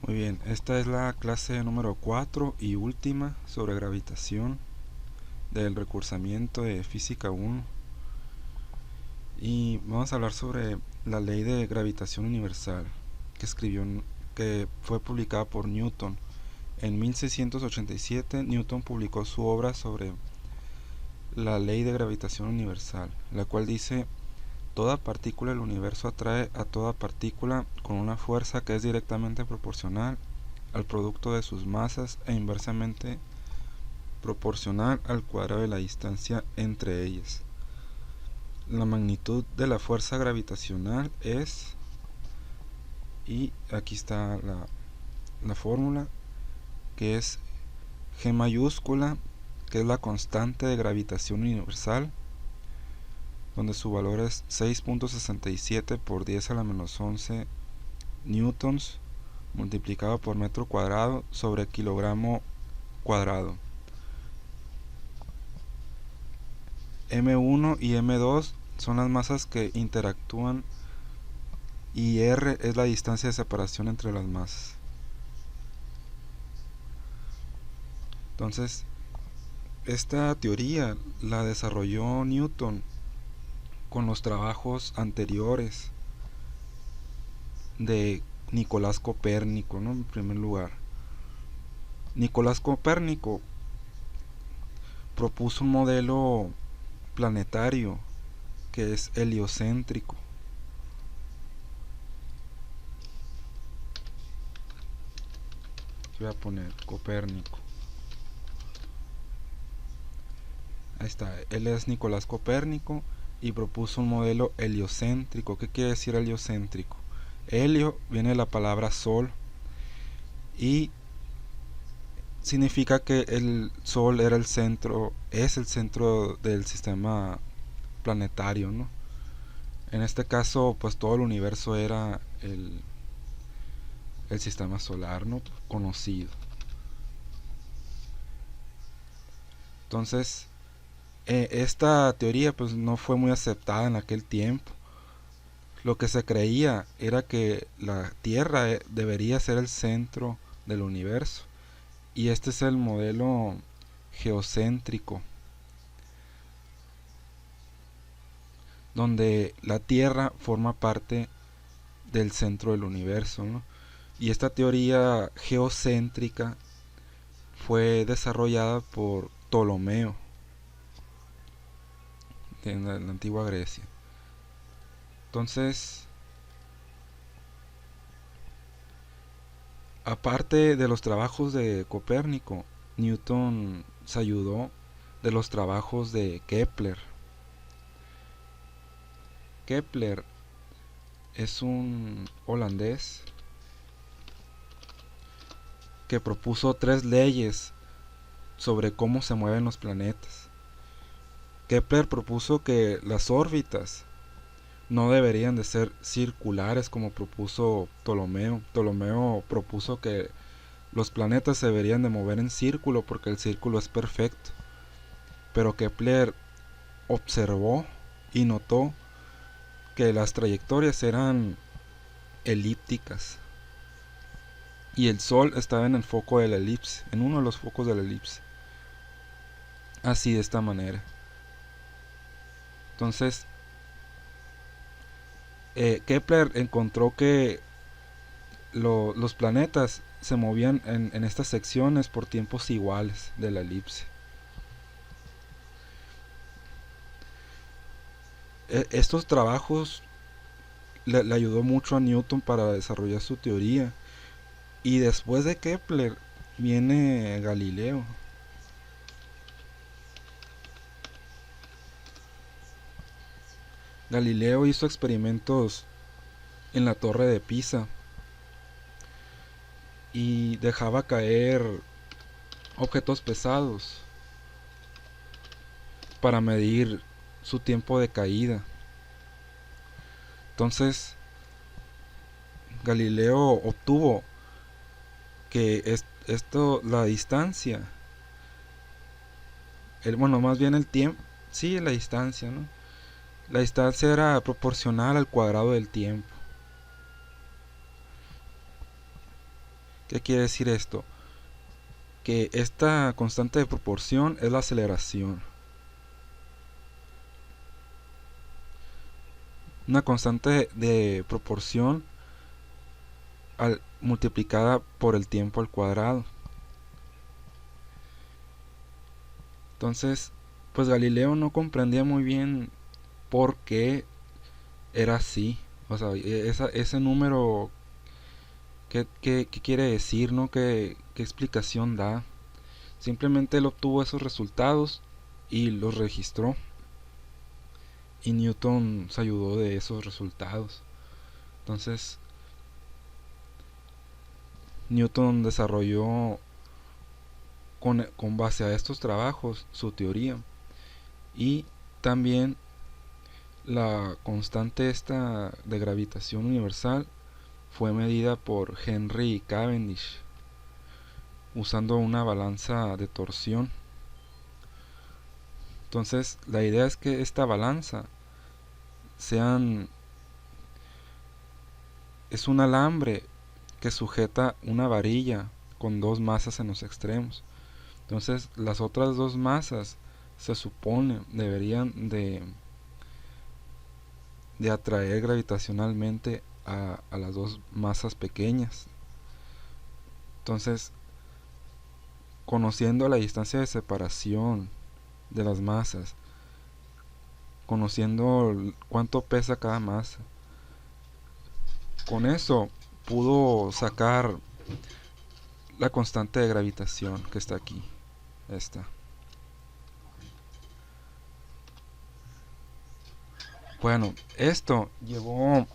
Muy bien, esta es la clase número 4 y última sobre gravitación del recursamiento de Física 1. Y vamos a hablar sobre la ley de gravitación universal que fue publicada por Newton. En 1687 Newton publicó su obra sobre la ley de gravitación universal, la cual dice: toda partícula del universo atrae a toda partícula con una fuerza que es directamente proporcional al producto de sus masas e inversamente proporcional al cuadrado de la distancia entre ellas. La magnitud de la fuerza gravitacional es, y aquí está la fórmula, que es G mayúscula, que es la constante de gravitación universal, donde su valor es 6.67 por 10 a la menos 11 newtons multiplicado por metro cuadrado sobre kilogramo cuadrado. M1 y M2 son las masas que interactúan y R es la distancia de separación entre las masas. Entonces, esta teoría la desarrolló Newton con los trabajos anteriores de Nicolás Copérnico, ¿no? En primer lugar, Nicolás Copérnico propuso un modelo planetario que es heliocéntrico. Voy a poner Copérnico. Ahí está, él es Nicolás Copérnico y propuso un modelo heliocéntrico. ¿Qué quiere decir heliocéntrico? Helio viene de la palabra sol y significa que el sol era el centro, es el centro del sistema planetario, ¿no? En este caso, pues todo el universo era el sistema solar, ¿no? Conocido. Entonces, esta teoría pues no fue muy aceptada en aquel tiempo. Lo que se creía era que la Tierra debería ser el centro del universo, y este es el modelo geocéntrico, donde la Tierra forma parte del centro del universo, ¿no? Y esta teoría geocéntrica fue desarrollada por Ptolomeo en la antigua Grecia. Entonces, aparte de los trabajos de Copérnico, Newton se ayudó de los trabajos de Kepler. Kepler es un holandés que propuso 3 leyes sobre cómo se mueven los planetas. Kepler propuso que las órbitas no deberían de ser circulares como propuso Ptolomeo. Ptolomeo propuso que los planetas se deberían de mover en círculo porque el círculo es perfecto. Pero Kepler observó y notó que las trayectorias eran elípticas y el Sol estaba en el foco de la elipse, en uno de los focos de la elipse. Así, de esta manera. Entonces, Kepler encontró que los planetas se movían en estas secciones por tiempos iguales de la elipse. Estos trabajos le ayudó mucho a Newton para desarrollar su teoría. Y después de Kepler viene Galileo. Galileo hizo experimentos en la torre de Pisa y dejaba caer objetos pesados para medir su tiempo de caída. Entonces, Galileo obtuvo que la distancia, más bien el tiempo, sí, la distancia, ¿no? La distancia era proporcional al cuadrado del tiempo. ¿Qué quiere decir esto? Que esta constante de proporción es la aceleración. Una constante de proporción multiplicada por el tiempo al cuadrado. Entonces, pues Galileo no comprendía muy bien por qué era así. O sea, ese número, ¿qué quiere decir, no? ¿Qué explicación da? Simplemente él obtuvo esos resultados y los registró. Y Newton se ayudó de esos resultados. Entonces, Newton desarrolló con base a estos trabajos su teoría. Y también la constante esta de gravitación universal fue medida por Henry Cavendish usando una balanza de torsión. Entonces la idea es que esta balanza es un alambre que sujeta una varilla con dos masas en los extremos. Entonces las otras dos masas se supone deberían de atraer gravitacionalmente a las dos masas pequeñas. Entonces, conociendo la distancia de separación de las masas, conociendo cuánto pesa cada masa, con eso pudo sacar la constante de gravitación que está aquí. Esta. Bueno, esto llevó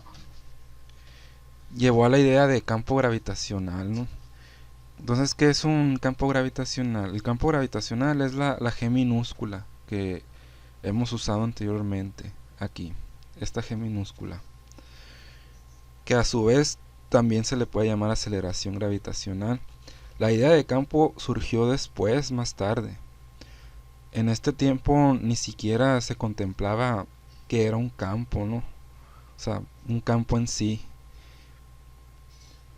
a la idea de campo gravitacional, ¿no? Entonces, ¿qué es un campo gravitacional? El campo gravitacional es la G minúscula que hemos usado anteriormente aquí, esta G minúscula, que a su vez también se le puede llamar aceleración gravitacional. La idea de campo surgió después, más tarde. En este tiempo ni siquiera se contemplaba que era un campo, ¿no? O sea, un campo en sí.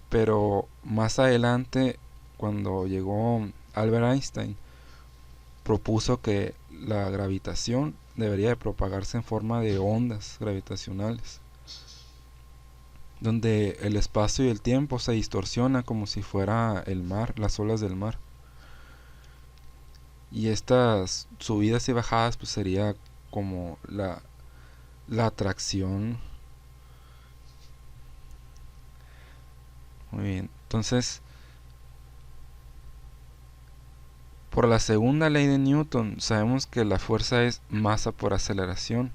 Pero más adelante, cuando llegó Albert Einstein, propuso que la gravitación debería de propagarse en forma de ondas gravitacionales, donde el espacio y el tiempo se distorsionan como si fuera el mar, las olas del mar. Y estas subidas y bajadas pues sería como la atracción. Muy bien, entonces por la segunda ley de Newton sabemos que la fuerza es masa por aceleración.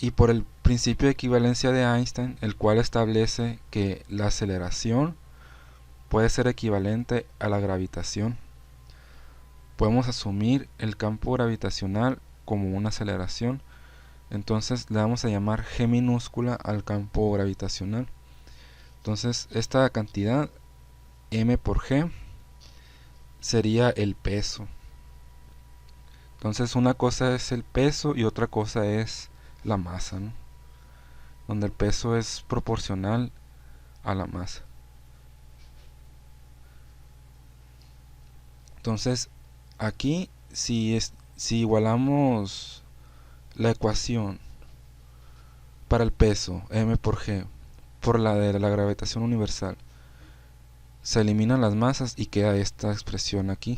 Y por el principio de equivalencia de Einstein, el cual establece que la aceleración puede ser equivalente a la gravitación, podemos asumir el campo gravitacional como una aceleración. Entonces le vamos a llamar G minúscula al campo gravitacional. Entonces esta cantidad m por g sería el peso. Entonces una cosa es el peso y otra cosa es la masa, ¿no? Donde el peso es proporcional a la masa. Entonces aquí si igualamos la ecuación para el peso m por g por la de la gravitación universal, se eliminan las masas y queda esta expresión aquí,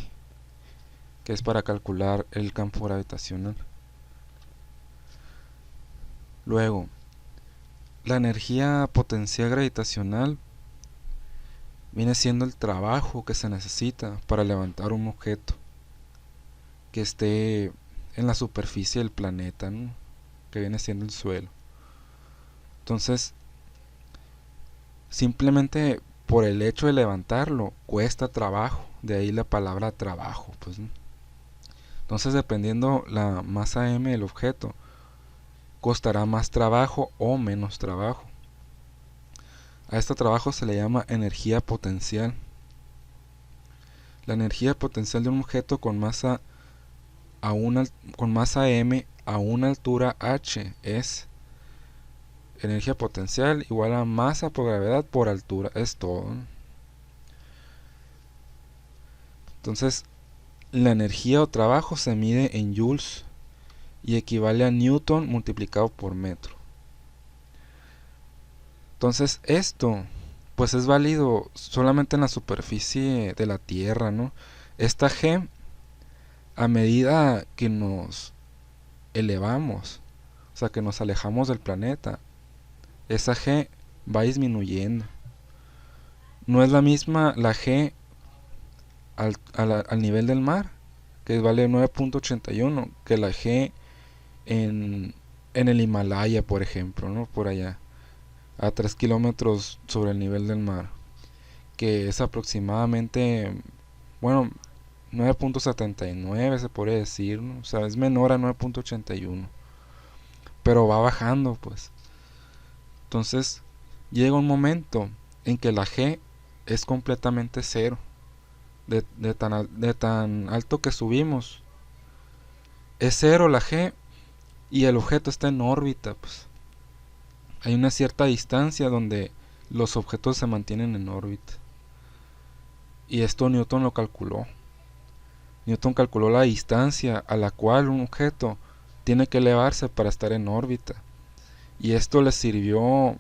que es para calcular el campo gravitacional. Luego, la energía potencial gravitacional viene siendo el trabajo que se necesita para levantar un objeto que esté en la superficie del planeta, ¿no? Que viene siendo el suelo. Entonces, simplemente por el hecho de levantarlo cuesta trabajo, de ahí la palabra trabajo, pues, ¿no? Entonces, dependiendo la masa m del objeto, costará más trabajo o menos trabajo. A este trabajo se le llama energía potencial. La energía potencial de un objeto con masa m a una altura h es energía potencial igual a masa por gravedad por altura. Es todo. Entonces, la energía o trabajo se mide en joules y equivale a newton multiplicado por metro. Entonces, esto pues es válido solamente en la superficie de la Tierra, ¿no? Esta G, a medida que nos elevamos, o sea, que nos alejamos del planeta, esa G va disminuyendo. No es la misma la G al nivel del mar, que vale 9.81, que la G en el Himalaya, por ejemplo, ¿no? Por allá, a 3 kilómetros sobre el nivel del mar, que es aproximadamente, bueno, 9.79 se podría decir, ¿no? O sea, es menor a 9.81, pero va bajando, pues. Entonces, llega un momento en que la G es completamente cero, de tan alto que subimos. Es cero la G y el objeto está en órbita, pues. Hay una cierta distancia donde los objetos se mantienen en órbita. Y esto Newton lo calculó. Newton calculó la distancia a la cual un objeto tiene que elevarse para estar en órbita. Y esto le sirvió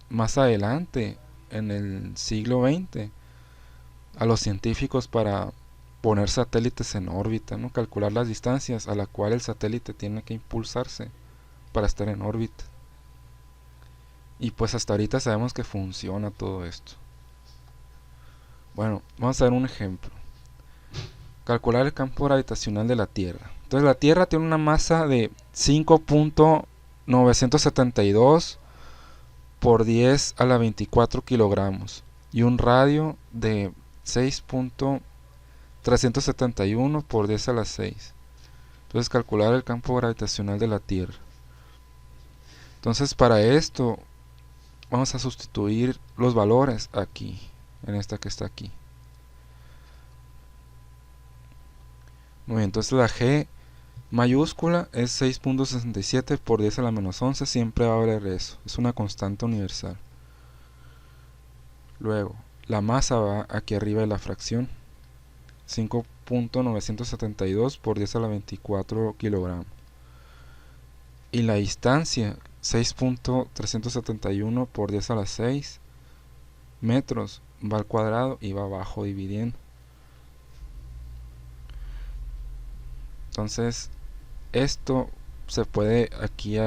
más adelante, en el siglo XX, a los científicos para poner satélites en órbita, ¿no? Calcular las distancias a la cual el satélite tiene que impulsarse para estar en órbita. Y pues hasta ahorita sabemos que funciona todo esto. Bueno, vamos a ver un ejemplo. Calcular el campo gravitacional de la Tierra. Entonces la Tierra tiene una masa de 5.972 por 10 a la 24 kilogramos y un radio de 6.371 por 10 a la 6. Entonces calcular el campo gravitacional de la Tierra. Entonces para esto vamos a sustituir los valores aquí, en esta que está aquí. Muy bien, entonces la G mayúscula es 6.67 por 10 a la menos 11, siempre va a haber eso, es una constante universal. Luego, la masa va aquí arriba de la fracción, 5.972 por 10 a la 24 kilogramos. Y la distancia, 6.371 por 10 a la 6 metros, va al cuadrado y va abajo dividiendo. Entonces, esto se puede aquí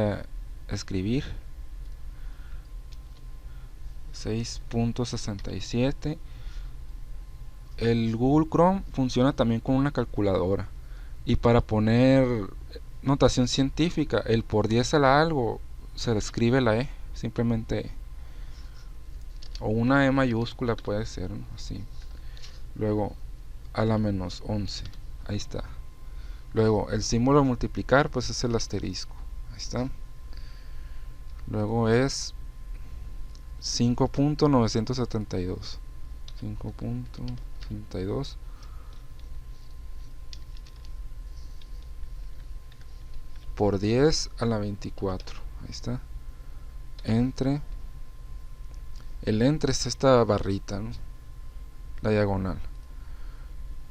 escribir 6.67. El Google Chrome funciona también con una calculadora, y para poner notación científica, el por 10 a la algo se le escribe la E, simplemente, o una E mayúscula puede ser, ¿no? Así. Luego a la menos 11, ahí está. Luego el símbolo de multiplicar, pues es el asterisco, ahí está. Luego es 5.972, 5.72 por 10 a la 24, ahí está. Entre, el entre es esta barrita, ¿no? La diagonal,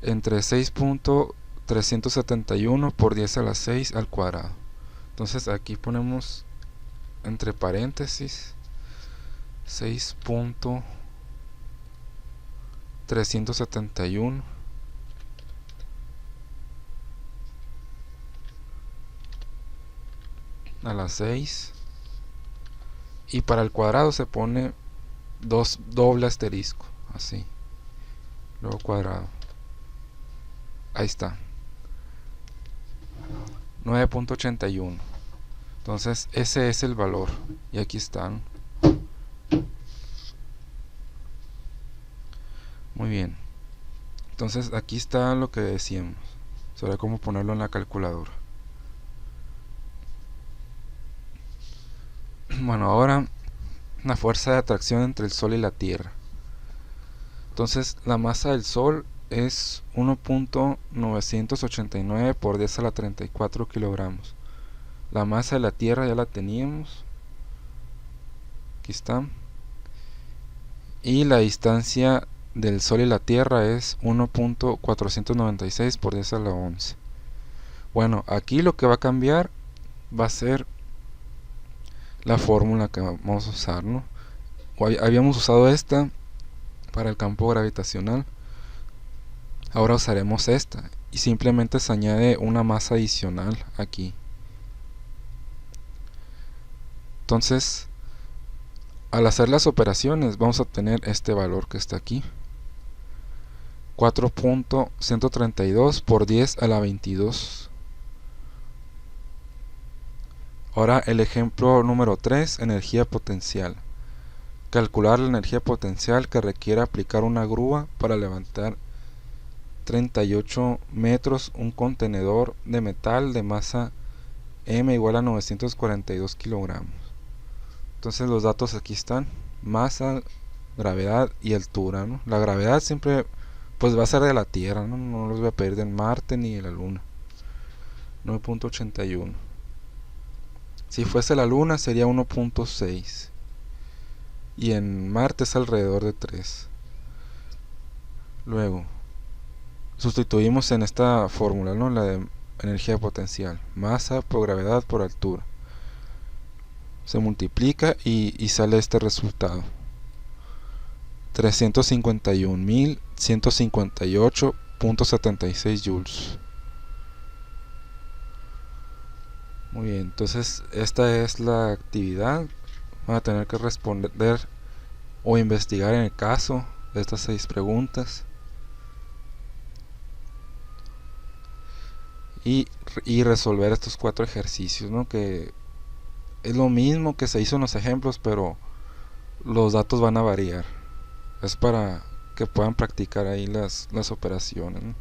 entre 6.371 por 10 a la 6 al cuadrado. Entonces aquí ponemos entre paréntesis 6.371 a la 6, y para el cuadrado se pone doble asterisco, así, luego cuadrado, ahí está, 9.81. Entonces ese es el valor, y aquí están. Muy bien, entonces aquí está lo que decíamos sobre cómo ponerlo en la calculadora. Bueno, ahora la fuerza de atracción entre el Sol y la Tierra. Entonces la masa del Sol es 1.989 por 10 a la 34 kilogramos. La masa de la Tierra ya la teníamos, aquí está. Y la distancia del Sol y la Tierra es 1.496 por 10 a la 11. Bueno, aquí lo que va a cambiar va a ser la fórmula que vamos a usar, ¿no? Habíamos usado esta para el campo gravitacional. Ahora usaremos esta y simplemente se añade una masa adicional aquí. Entonces, al hacer las operaciones vamos a obtener este valor que está aquí, 4.132 por 10 a la 22. Ahora el ejemplo número 3, energía potencial. Calcular la energía potencial que requiere aplicar una grúa para levantar 38 metros un contenedor de metal de masa M igual a 942 kilogramos. Entonces los datos aquí están: masa, gravedad y altura, ¿no? La gravedad siempre pues va a ser de la Tierra, ¿no? No los voy a pedir de Marte ni de la Luna. 9.81. Si fuese la Luna sería 1.6 y en Marte es alrededor de 3. Luego sustituimos en esta fórmula, ¿no? La de energía potencial, masa por gravedad por altura. Se multiplica y sale este resultado: 351.158.76 joules. Muy bien, entonces esta es la actividad. Van a tener que responder o investigar en el caso de estas 6 preguntas y resolver estos 4 ejercicios, ¿no? Que es lo mismo que se hizo en los ejemplos, pero los datos van a variar. Es para que puedan practicar ahí las operaciones, ¿no?